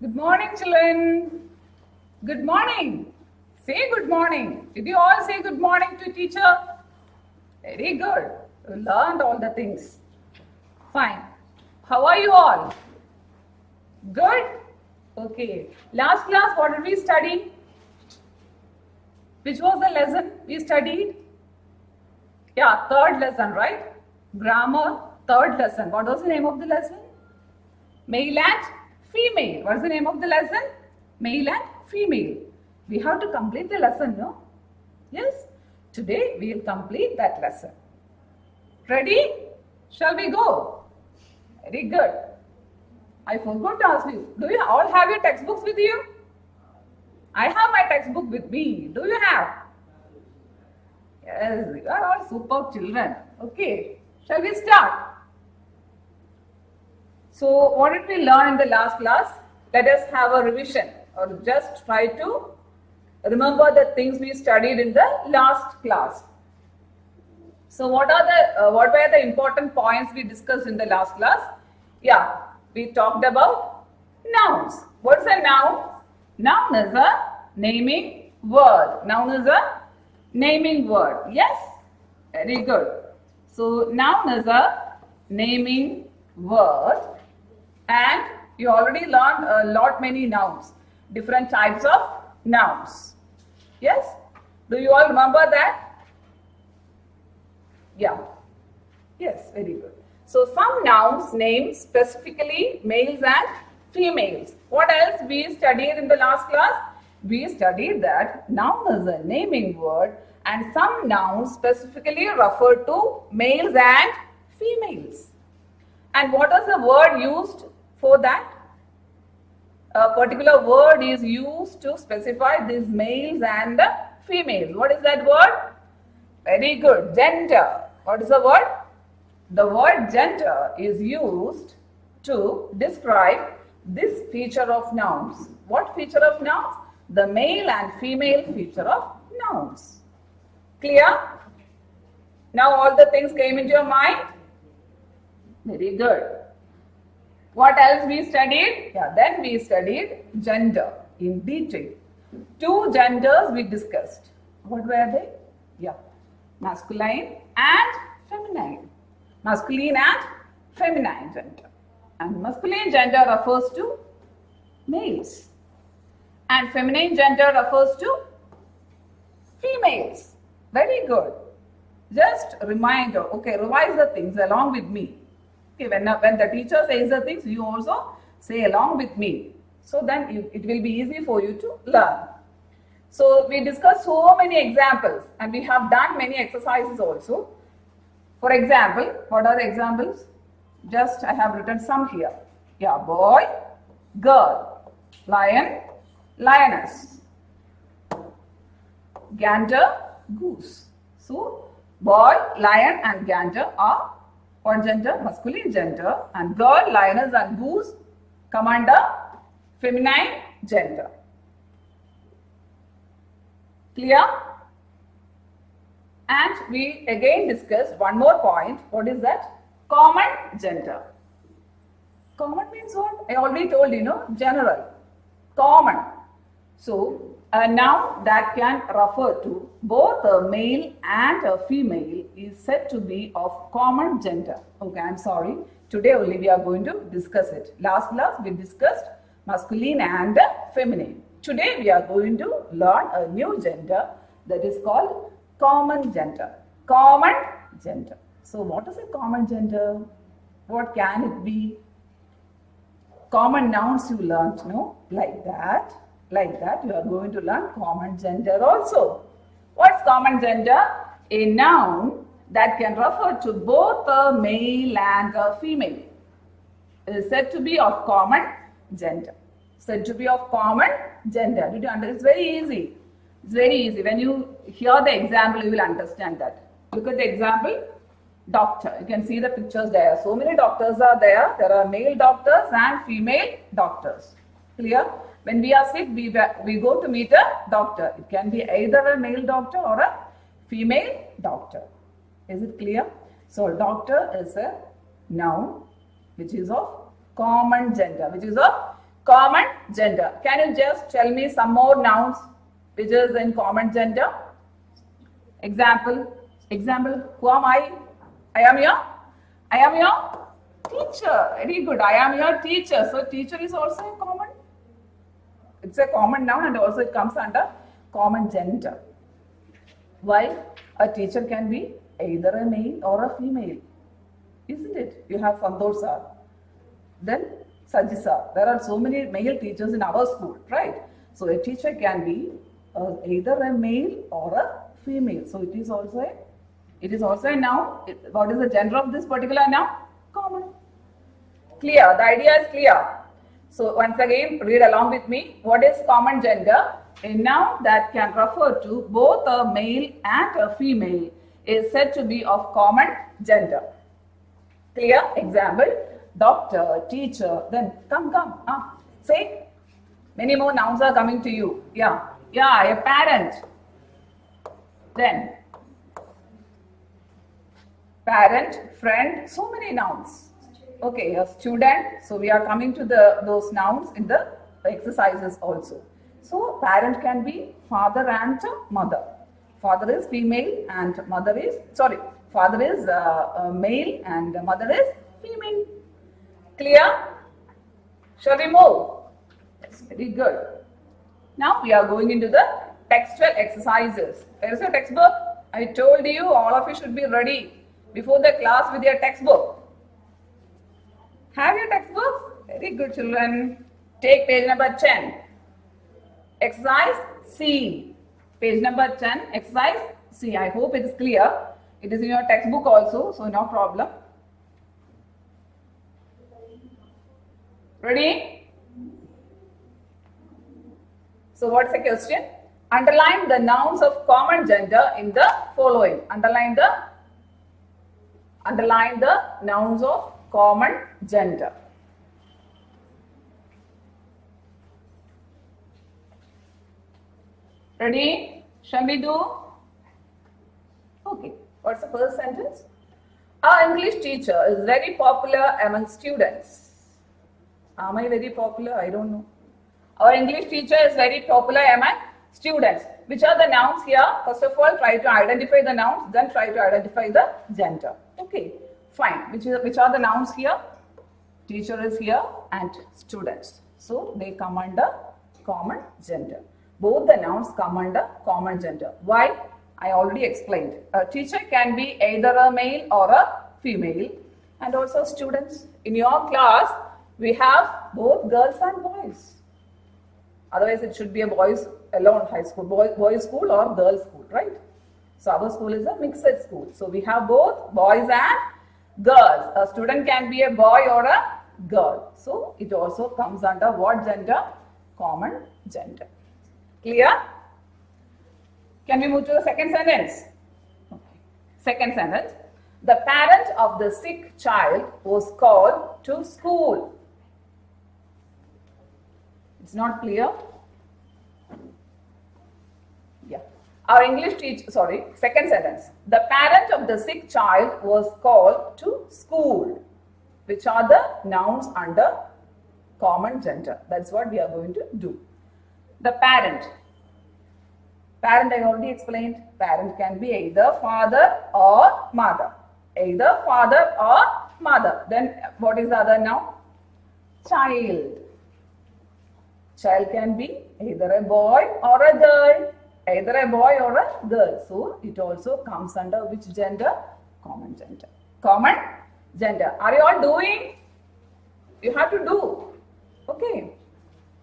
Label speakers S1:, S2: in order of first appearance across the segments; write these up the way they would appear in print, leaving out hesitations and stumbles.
S1: Good morning, children. Good morning. Say good morning. Did you all say good morning to teacher? Very good. You learned all the things. Fine. How are you all? Good? Okay. Last class, what did we study? Which was the lesson we studied? Yeah, third lesson, right? Grammar, third lesson. What was the name of the lesson? Male and female. What's the name of the lesson? Male and female. We have to complete the lesson, no? Yes? Today we will complete that lesson. Ready? Shall we go? Very good. I forgot to ask you, do you all have your textbooks with you? I have my textbook with me. Do you have? Yes, you are all superb children. Okay. Shall we start? So, what did we learn in the last class? Let us have a revision or just try to remember the things we studied in the last class. So, what were the important points we discussed in the last class? Yeah, we talked about nouns. What's a noun? Noun is a naming word. Noun is a naming word. Yes? Very good. So, noun is a naming word. And you already learned many nouns, different types of nouns. Yes? Do you all remember that? Yeah. Yes, very good. So some nouns name specifically males and females. What else we studied in the last class? We studied that noun is a naming word and some nouns specifically refer to males and females. And what is the word used for that? A particular word is used to specify these males and the females. What is that word? Very good. Gender. What is the word? The word gender is used to describe this feature of nouns. What feature of nouns? The male and female feature of nouns. Clear? Now all the things came into your mind? Very good. What else we studied? Yeah, then we studied gender in detail. Two genders we discussed. What were they? Yeah, masculine and feminine. Masculine and feminine gender. And masculine gender refers to males. And feminine gender refers to females. Very good. Just a reminder. Okay, revise the things along with me. Okay, when the teacher says the things, you also say along with me. So then it will be easy for you to learn. So we discussed so many examples and we have done many exercises also. For example, what are the examples? Just I have written some here. Yeah, boy, girl, lion, lioness, gander, goose. So boy, lion and gander are what gender? Masculine gender. And girl, lioness and goose come under feminine gender. Clear? And we again discussed one more point. What is that? Common gender. Common means what? I already told you, general. Common. So, a noun that can refer to both a male and a female is said to be of common gender. Okay, I'm sorry. Today only we are going to discuss it. Last class we discussed masculine and feminine. Today we are going to learn a new gender that is called common gender. Common gender. So what is a common gender? What can it be? Common nouns you learnt, no? Like that. Like that, you are going to learn common gender also. What's common gender? A noun that can refer to both a male and a female is said to be of common gender. Said to be of common gender. Did you understand? It's very easy. It's very easy. When you hear the example, you will understand that. Look at the example. Doctor. You can see the pictures there. So many doctors are there. There are male doctors and female doctors. Clear? When we are sick, we go to meet a doctor. It can be either a male doctor or a female doctor. Is it clear? So, doctor is a noun which is of common gender. Which is of Common gender. Can you just tell me some more nouns which is in common gender? Example. Who am I? I am your teacher. Very good. I am your teacher. So teacher is also a common. It's a common noun and also it comes under common gender. Why? A teacher can be either a male or a female. Isn't it? You have Santosh sir. Then Sajji sir. There are so many male teachers in our school, right? So a teacher can be either a male or a female. So it is also a noun. What is the gender of this particular noun? Common. Clear? The idea is clear. So once again, read along with me. What is common gender? A noun that can refer to both a male and a female is said to be of common gender. Clear? Example, doctor, teacher, then come. Say, many more nouns are coming to you. Yeah, a parent. Then, parent, friend, so many nouns. Okay, a student. So we are coming to those nouns in the exercises also. So parent can be father and mother. Father is female and mother is, father is male and mother is female. Clear? Shall we move? Yes, very good. Now we are going into the textual exercises. Where is your textbook? I told you all of you should be ready before the class with your textbook. Have your textbook? Very good, children. Take page number 10. Exercise C. Page number 10. Exercise C. I hope it is clear. It is in your textbook also, so no problem. Ready? So what's the question? Underline the nouns of common gender in the following. Underline the nouns of common gender. Ready? Shall we do? Okay. What's the first sentence? Our English teacher is very popular among students. Am I very popular? I don't know. Our English teacher is very popular among students. Which are the nouns here? First of all, try to identify the nouns, then try to identify the gender. Okay, fine. Which are the nouns here? Teacher is here and students. So they come under common gender. Both the nouns come under common gender. Why? I already explained. A teacher can be either a male or a female, and also students. In your class, we have both girls and boys. Otherwise, it should be a boys alone high school, boys school or girls school, right? So our school is a mixed school. So we have both boys and girls. A student can be a boy or a girl. So it also comes under what gender? Common gender. Clear? Can we move to the second sentence? Okay. Second sentence. The parent of the sick child was called to school. It's not clear? Yeah. Our English teacher, second sentence. The parent of the sick child was called to school. Which are the nouns under common gender? That's what we are going to do. The parent. Parent I already explained. Parent can be either father or mother. Either father or mother. Then what is the other noun? Child. Child can be either a boy or a girl. Either a boy or a girl. So it also comes under which gender? Common gender. Common gender. Are you all doing? You have to do. Okay.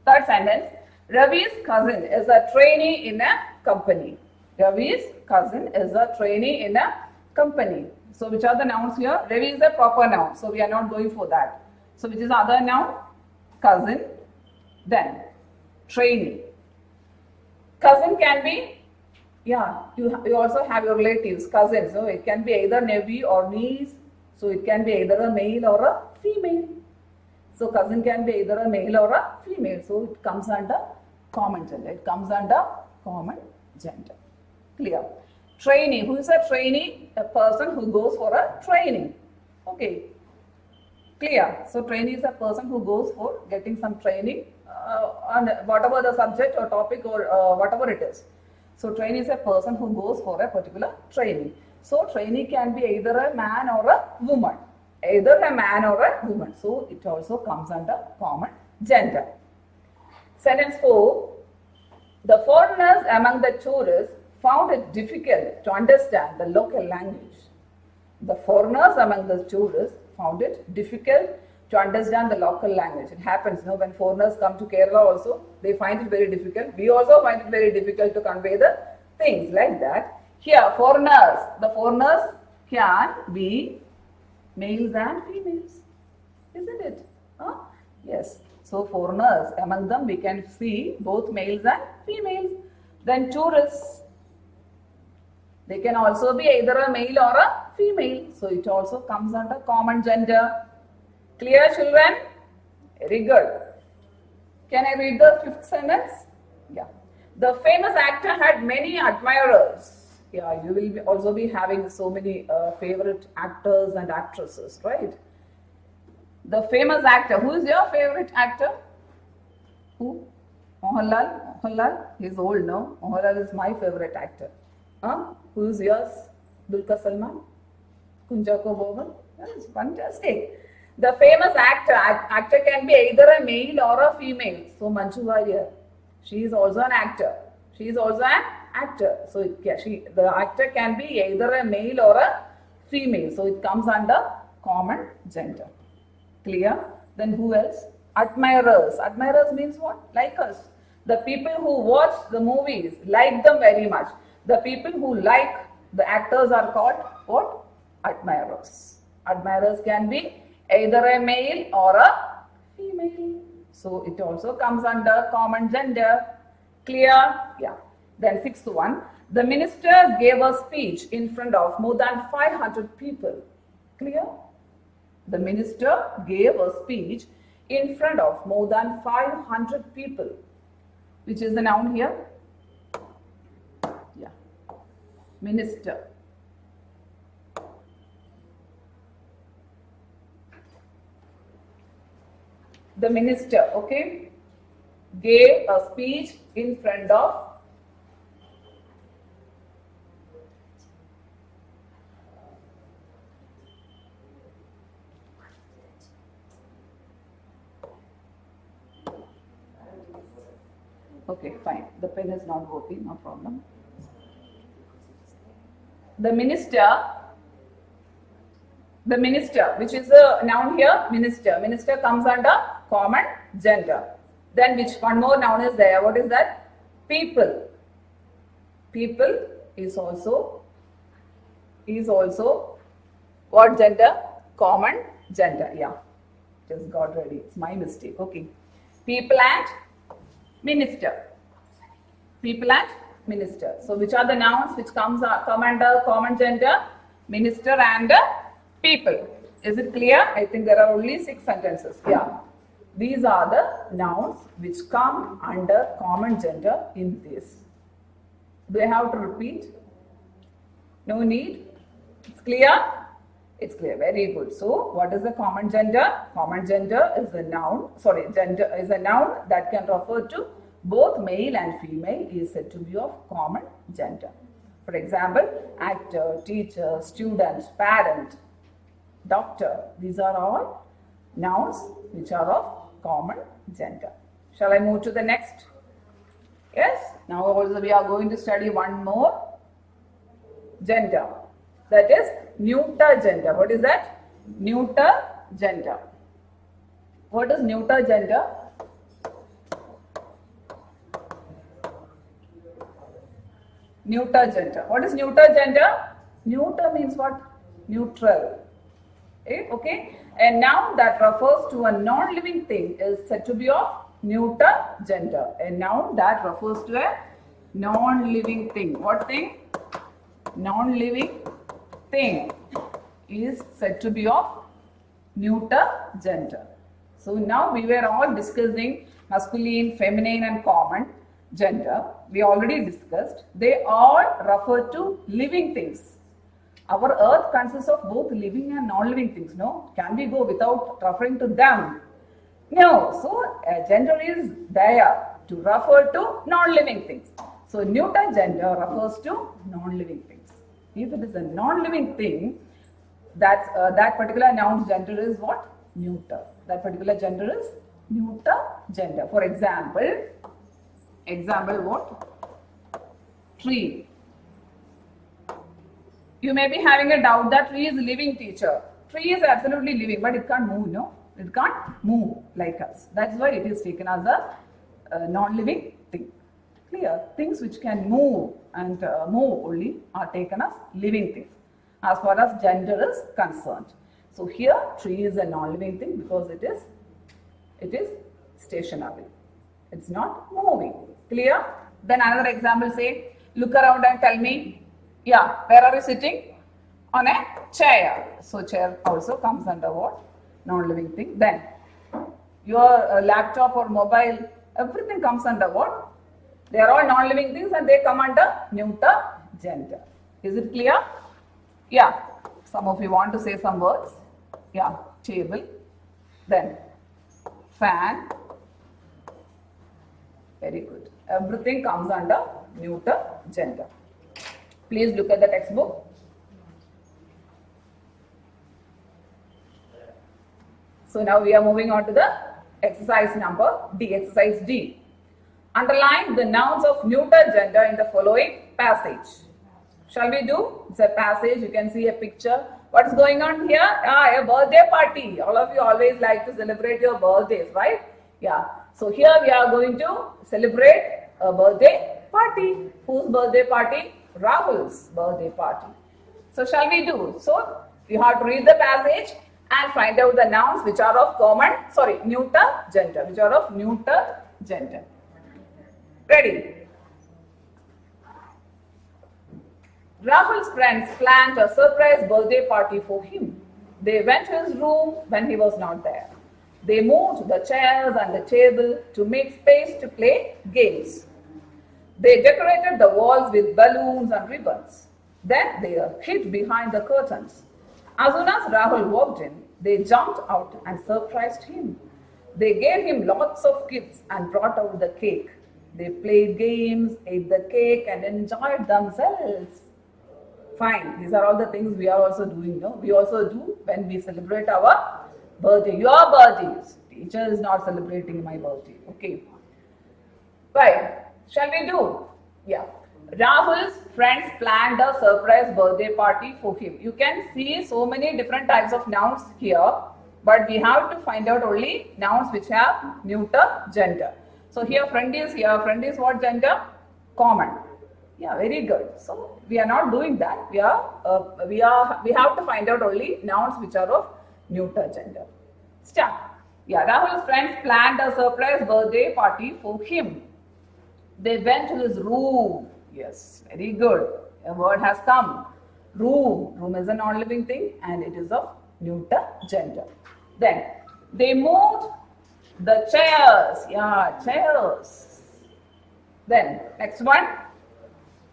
S1: Third sentence. Ravi's cousin is a trainee in a company. Ravi's cousin is a trainee in a company. So which are the nouns here? Ravi is a proper noun. So we are not going for that. So which is the other noun? Cousin. Then trainee. Cousin can be, you also have your relatives, cousins. So it can be either nephew or niece. So it can be either a male or a female. So cousin can be either a male or a female. So it comes under common gender. It comes under common gender. Clear? Trainee. Who is a trainee? A person who goes for a training. Okay. Clear? So trainee is a person who goes for getting some training on whatever the subject or topic or whatever it is. So trainee is a person who goes for a particular training. So trainee can be either a man or a woman. Either a man or a woman. So it also comes under common gender. Sentence 4. The foreigners among the tourists found it difficult to understand the local language. The foreigners among the tourists found it difficult to understand the local language. It happens, when foreigners come to Kerala also, they find it very difficult. We also find it very difficult to convey the things like that. Here, foreigners, the foreigners can be males and females, isn't it? Huh? Yes. So foreigners, among them we can see both males and females. Then tourists, they can also be either a male or a female. So it also comes under common gender. Clear, children? Very good. Can I read the 5th sentence? Yeah. The famous actor had many admirers. Yeah, you will also be having so many favorite actors and actresses, right? The famous actor. Who is your favorite actor? Who? Mohanlal? Mohanlal? He's old, no? Mohanlal is my favorite actor. Huh? Who is yours? Dulquer Salman? Kunjako Boban? That's fantastic. The famous actor can be either a male or a female. So Manju Warrier, she is also an actor. She is also an actor. So the actor can be either a male or a female. So it comes under common gender. Clear? Then who else? Admirers. Admirers means what? Like us. The people who watch the movies like them very much. The people who like the actors are called what? Admirers. Admirers can be either a male or a female. So it also comes under common gender. Clear? Yeah. Then 6th one. The minister gave a speech in front of more than 500 people. Clear? The minister gave a speech in front of more than 500 people. Which is the noun here? Yeah. Minister. The minister, okay, gave a speech in front of okay, fine. The pen is not working, no problem. The minister, which is a noun here, minister. Minister comes under common gender. Then which one more noun is there? What is that? People. People is also what gender? Common gender. Yeah. Just got ready. It's my mistake. Okay. People and minister. People and minister. So which are the nouns which come under common gender? Minister and people. Is it clear? I think there are only 6 sentences. Yeah. These are the nouns which come under common gender in this. Do I have to repeat? No need? It's clear? It's clear. Very good. So, what is the common gender? Common gender is a noun. Gender is a noun that can refer to both male and female is said to be of common gender. For example, actor, teacher, student, parent, doctor. These are all nouns which are of common gender. Shall I move to the next? Yes. Now also we are going to study one more gender. That is neuter gender. What is that? Neuter gender. What is neuter gender? Neuter gender. What is neuter gender? Neuter means what? Neutral. Okay. A noun that refers to a non-living thing is said to be of neuter gender. A noun that refers to a non-living thing. What thing? Non-living thing is said to be of neuter gender. So now we were all discussing masculine, feminine and common gender. We already discussed. They all refer to living things. Our earth consists of both living and non-living things, no? Can we go without referring to them? No. So, gender is there to refer to non-living things. So, neuter gender refers to non-living things. If it is a non-living thing, that particular noun's gender is what? Neuter. That particular gender is neuter gender. For example what? Tree. You may be having a doubt that tree is a living teacher. Tree is absolutely living, but it can't move, no? It can't move like us. That's why it is taken as a non-living thing. Clear? Things which can move and move only are taken as living things as far as gender is concerned. So here tree is a non-living thing because it is stationary. It's not moving. Clear? Then another example, say, look around and tell me, yeah, where are you sitting? On a chair. So chair also comes under what? Non-living thing. Then your laptop or mobile, everything comes under what? They are all non-living things and they come under neuter gender. Is it clear? Yeah. Some of you want to say some words. Yeah. Table. Then fan. Very good. Everything comes under neuter gender. Please look at the textbook. So now we are moving on to the exercise number D, exercise D. Underline the nouns of neuter gender in the following passage. Shall we do? It's a passage, you can see a picture. What's going on here? A birthday party. All of you always like to celebrate your birthdays, right? Yeah. So here we are going to celebrate a birthday party. Whose birthday party? Rahul's birthday party. So shall we do? So you have to read the passage and find out the nouns which are of neuter gender, which are of neuter gender. Ready? Rahul's friends planned a surprise birthday party for him. They went to his room when he was not there. They moved the chairs and the table to make space to play games. They decorated the walls with balloons and ribbons. Then they hid behind the curtains. As soon as Rahul walked in, they jumped out and surprised him. They gave him lots of gifts and brought out the cake. They played games, ate the cake and enjoyed themselves. Fine, these are all the things we are also doing. No? We also do when we celebrate our birthday. Your birthdays. Teacher is not celebrating my birthday. Okay. Right. Shall we do? Yeah. Rahul's friends planned a surprise birthday party for him. You can see so many different types of nouns here, but we have to find out only nouns which have neuter gender. So here friend is here. Friend is what gender? Common. Yeah, very good. So we are not doing that. We have to find out only nouns which are of neuter gender. Start. Yeah, Rahul's friends planned a surprise birthday party for him. They went to his room. Yes, very good. A word has come. Room. Room is a non-living thing and it is of neuter gender. Then they moved the chairs. Yeah, chairs. Then next one.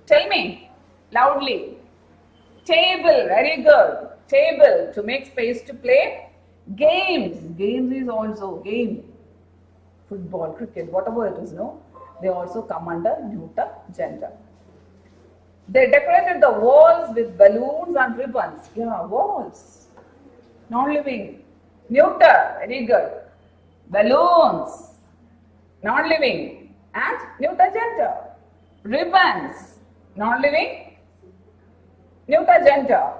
S1: Tell me loudly. Table. Very good. Table to make space to play games. Games is also game. Football, cricket, whatever it is, no? They also come under neuter gender. They decorated the walls with balloons and ribbons. Yeah, walls. Non-living. Neuter. Very good. Balloons. Non-living. And neuter gender. Ribbons. Non-living. Neuter gender.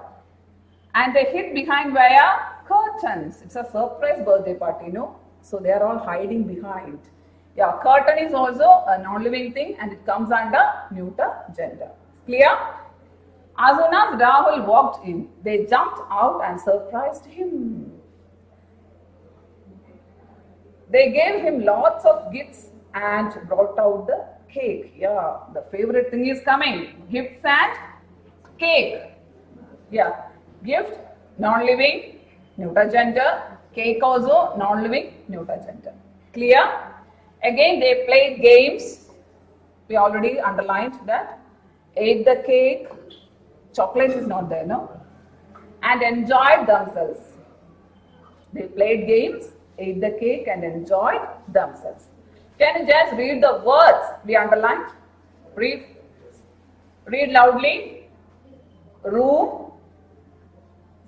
S1: And they hid behind via curtains. It's a surprise birthday party, no? So they are all hiding behind. Yeah, curtain is also a non-living thing and it comes under neuter gender. Clear? As soon as Rahul walked in, they jumped out and surprised him. They gave him lots of gifts and brought out the cake. Yeah, the favorite thing is coming. Gifts and cake. Yeah, gift, non-living, neuter gender. Cake also non-living, neuter gender. Clear? Again, they played games. We already underlined that. Ate the cake. Chocolate is not there, no? and enjoyed themselves. They played games, ate the cake and enjoyed themselves. Can you just read the words we underlined? Read loudly. Room,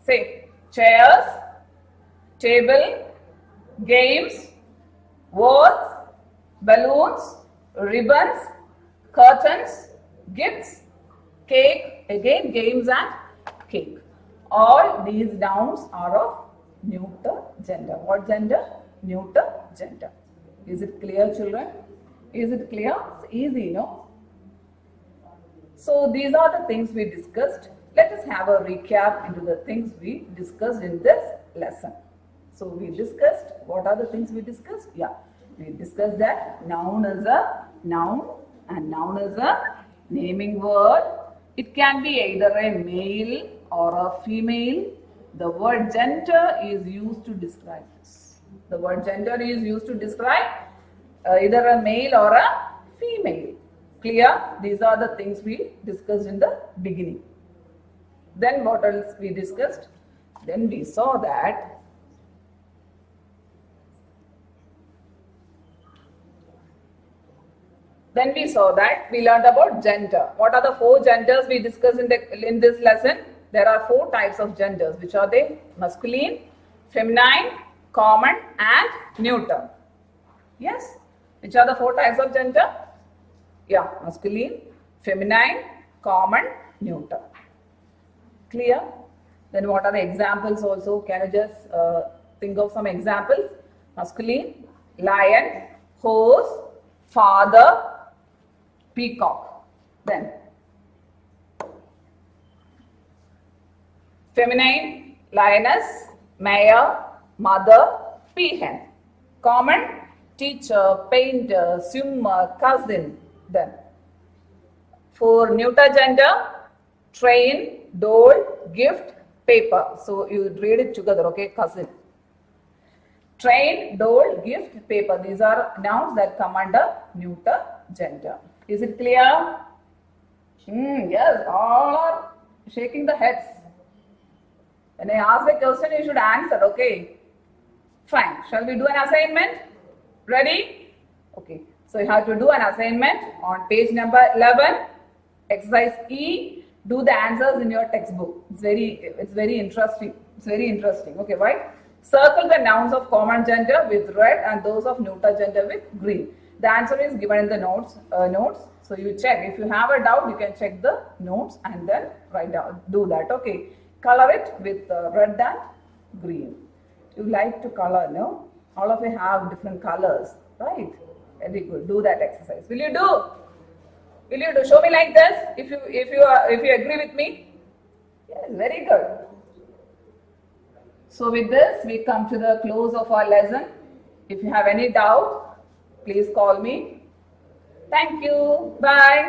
S1: say chairs, table, games, words, balloons, ribbons, curtains, gifts, cake, again games and cake. All these nouns are of neuter gender. What gender? Neuter gender. Is it clear, children? Is it clear? It's easy, no? So these are the things we discussed. Let us have a recap into the things we discussed in this lesson. So we discussed, what are the things we discussed? Yeah, we discussed that noun is a noun and noun is a naming word. It can be either a male or a female. The word gender is used to describe this. The word gender is used to describe either a male or a female. Clear? These are the things we discussed in the beginning. Then what else we discussed? Then we saw that we learned about gender. What are the 4 genders we discussed in this lesson? There are 4 types of genders. Which are they? Masculine, feminine, common and neuter. Yes? Which are the 4 types of gender? Yeah, masculine, feminine, common, neuter. Clear? Then what are the examples also? Can you just think of some examples? Masculine, lion, horse, father, peacock. Then feminine, lioness, mare, mother, peahen. Common, teacher, painter, swimmer, cousin. Then for neuter gender, train, doll, gift, paper. So you read it together, okay? Cousin. Train, doll, gift, paper. These are nouns that come under neuter gender. Is it clear? Yes, all are shaking the heads. When I ask a question, you should answer, okay? Fine. Shall we do an assignment? Ready? Okay. So you have to do an assignment on page number 11, exercise E. Do the answers in your textbook. It's very interesting. It's very interesting. Okay, why? Circle the nouns of common gender with red and those of neuter gender with green. The answer is given in the notes. So you check. If you have a doubt, you can check the notes and then write down. Do that. Okay. Color it with red and green. You like to color, no? All of you have different colors, right? Very good. Do that exercise. Will you do? Will you do? Show me like this. If you agree with me. Yes, very good. So with this, we come to the close of our lesson. If you have any doubt, please call me. Thank you. Bye.